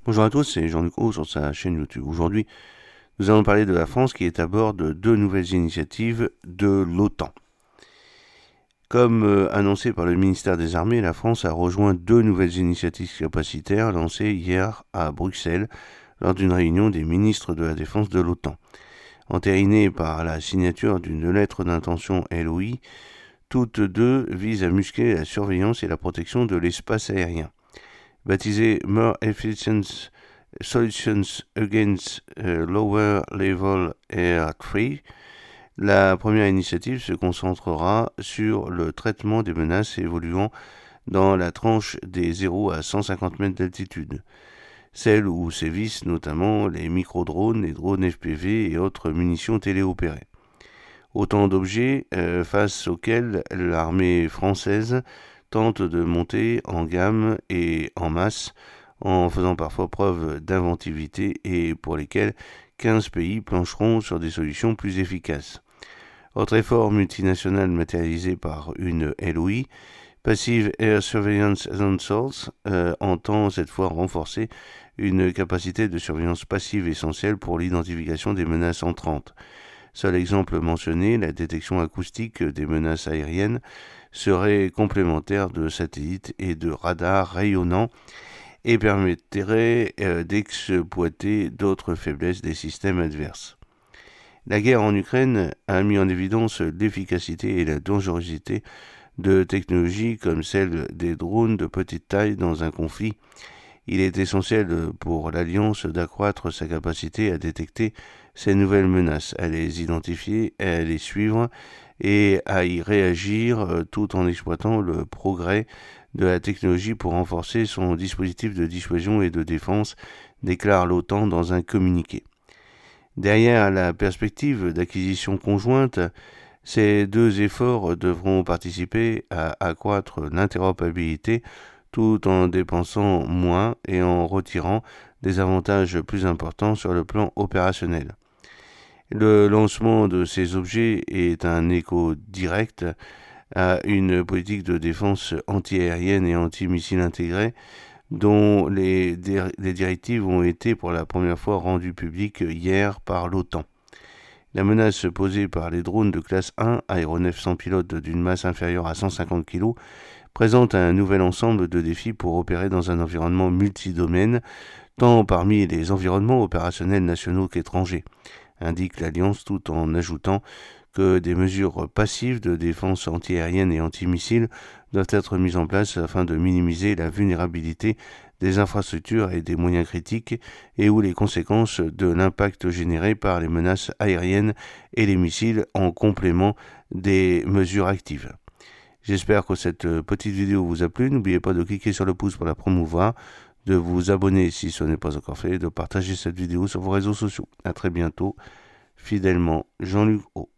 Bonjour à tous, c'est Jean-Luc Haut sur sa chaîne YouTube. Aujourd'hui, nous allons parler de la France qui est à bord de deux nouvelles initiatives de l'OTAN. Comme annoncé par le ministère des Armées, la France a rejoint deux nouvelles initiatives capacitaires lancées hier à Bruxelles lors d'une réunion des ministres de la Défense de l'OTAN. Entérinées par la signature d'une lettre d'intention LOI, toutes deux visent à muscler la surveillance et la protection de l'espace aérien. Baptisée More Efficient Solutions Against Lower Level Air Threat, la première initiative se concentrera sur le traitement des menaces évoluant dans la tranche des 0 à 150 mètres d'altitude, celles où sévissent notamment les micro-drones, les drones FPV et autres munitions téléopérées. Autant d'objets face auxquels l'armée française tente de monter en gamme et en masse, en faisant parfois preuve d'inventivité et pour lesquels 15 pays plancheront sur des solutions plus efficaces. Autre effort multinational matérialisé par une LOI, Passive Air Surveillance Essentials, entend cette fois renforcer une capacité de surveillance passive essentielle pour l'identification des menaces entrantes. Seul exemple mentionné, la détection acoustique des menaces aériennes serait complémentaire de satellites et de radars rayonnants et permettrait d'exploiter d'autres faiblesses des systèmes adverses. La guerre en Ukraine a mis en évidence l'efficacité et la dangerosité de technologies comme celle des drones de petite taille dans un conflit. Il est essentiel pour l'Alliance d'accroître sa capacité à détecter ces nouvelles menaces, à les identifier, à les suivre et à y réagir tout en exploitant le progrès de la technologie pour renforcer son dispositif de dissuasion et de défense, déclare l'OTAN dans un communiqué. Derrière la perspective d'acquisition conjointe, ces deux efforts devront participer à accroître l'interopérabilité tout en dépensant moins et en retirant des avantages plus importants sur le plan opérationnel. Le lancement de ces objets est un écho direct à une politique de défense antiaérienne et antimissile intégrée dont les directives ont été pour la première fois rendues publiques hier par l'OTAN. La menace posée par les drones de classe 1, aéronefs sans pilote d'une masse inférieure à 150 kg, présente un nouvel ensemble de défis pour opérer dans un environnement multidomaine, tant parmi les environnements opérationnels nationaux qu'étrangers, indique l'Alliance tout en ajoutant que des mesures passives de défense antiaérienne et antimissile doivent être mises en place afin de minimiser la vulnérabilité des infrastructures et des moyens critiques et ou les conséquences de l'impact généré par les menaces aériennes et les missiles en complément des mesures actives. J'espère que cette petite vidéo vous a plu. N'oubliez pas de cliquer sur le pouce pour la promouvoir, de vous abonner si ce n'est pas encore fait et de partager cette vidéo sur vos réseaux sociaux. À très bientôt. Fidèlement, Jean-Luc Haut.